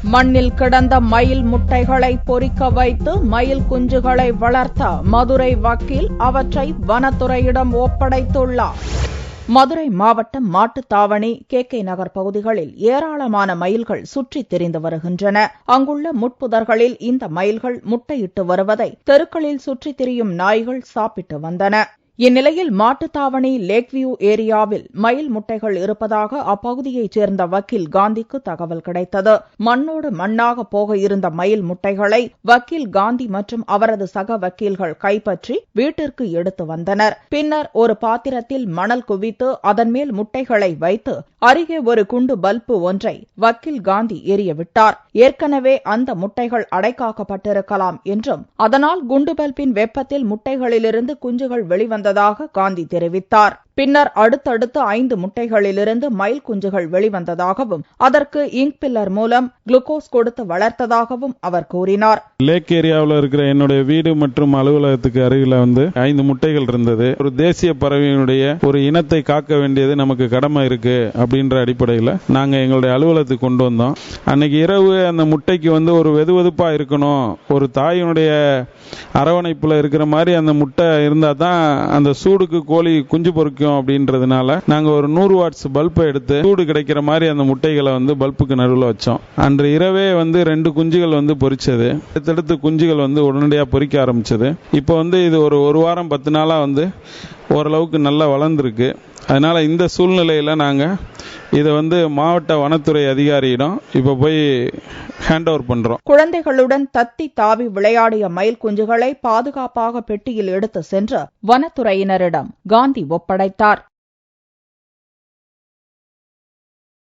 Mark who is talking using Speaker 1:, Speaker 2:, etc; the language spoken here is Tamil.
Speaker 1: மண்ணில் கிடந்த மயில் முட்டைகளை பொறிக்க வைத்து மயில் குஞ்சுகளை வளர்த்த மதுரை வக்கீல் அவற்றை வனத்துறையிடம் ஒப்படைத்துள்ளார். மதுரை மாவட்டம் மாட்டுத்தாவணி, கே நகர் பகுதிகளில் ஏராளமான மயில்கள் சுற்றித் திரிந்து வருகின்றன. அங்குள்ள முட்புதர்களில் இந்த மயில்கள் முட்டையிட்டு வருவதை தெருக்களில் சுற்றித் திரியும் நாய்கள் சாப்பிட்டு வந்தன. இந்நிலையில் மாட்டுத்தாவணி லேக்வியூ ஏரியாவில் மயில் முட்டைகள் இருப்பதாக அப்பகுதியைச் சேர்ந்த வக்கீல் காந்திக்கு தகவல் கிடைத்தது. மண்ணோடு மண்ணாக போக இருந்த மயில் முட்டைகளை வக்கீல் காந்தி மற்றும் அவரது சக வக்கீல்கள் கைப்பற்றி வீட்டிற்கு எடுத்து வந்தனர். பின்னர் ஒரு பாத்திரத்தில் மணல் குவித்து அதன் மேல் முட்டைகளை வைத்து அருகே ஒரு குண்டு பல்பு ஒன்றை வக்கீல் காந்தி எரியவிட்டார். ஏற்கனவே அந்த முட்டைகள் அடைக்காக்கப்பட்டிருக்கலாம் என்றும் அதனால் குண்டு பல்பின் வெப்பத்தில் முட்டைகளிலிருந்து குஞ்சுகள் வெளிவந்ததாக காந்தி தெரிவித்தார். பின்னர் அடுத்தடுத்து 5 முட்டைகளிலிருந்து மயில் குஞ்சுகள் வெளிவந்ததாகவும் அதற்கு இங்க் பில்லர் மூலம் குளுக்கோஸ் கொடுத்து வளர்த்ததாகவும் அவர் கூறினார்.
Speaker 2: லேக் ஏரியாவில் இருக்கிற என்னுடைய வீடு மற்றும் அலுவலகத்துக்கு அருகில 5 முட்டைகள் இருந்தது. ஒரு தேசிய பறவையினுடைய ஒரு இனத்தை காக்க வேண்டியது நமக்கு கடமை இருக்கு அப்படின்ற அடிப்படையில் நாங்க எங்களுடைய அலுவலகத்துக்கு கொண்டு வந்தோம். அன்னைக்கு இரவு அந்த முட்டைக்கு ஒரு வெதுவெதுப்பா இருக்கணும், ஒரு தாயினுடைய அரவணைப்புல இருக்கிற மாதிரி அந்த முட்டை இருந்தா தான் அந்த சூடுக்கு கோழி குஞ்சு பொறுக்கும் அப்படின்றதுனால நாங்க ஒரு 100 வாட்ஸ் பல்பை எடுத்து சூடு கிடைக்கிற மாதிரி அந்த முட்டைகளை பல்புக்கு நடுவில் வச்சோம். அன்று இரவே 2 குஞ்சுகள் பொரிச்சது. அடுத்தடுத்து குஞ்சுகள் உடனடியாக பொரிக்க ஆரம்பிச்சது. இப்போ இது ஒரு வாரம் 10 நாளா ஓரளவுக்கு நல்லா வளர்ந்துருக்கு. அதனால இந்த சூழ்நிலையில நாங்க இதை மாவட்ட வனத்துறை அதிகாரியிடம் இப்ப போய் ஹேண்ட் ஓவர் பண்றோம்.
Speaker 1: குழந்தைகளுடன் தத்தி தாவி விளையாடிய மயில் குஞ்சுகளை பாதுகாப்பாக பெட்டியில் எடுத்து சென்று வனத்துறையினரிடம் காந்தி ஒப்படைத்தார்.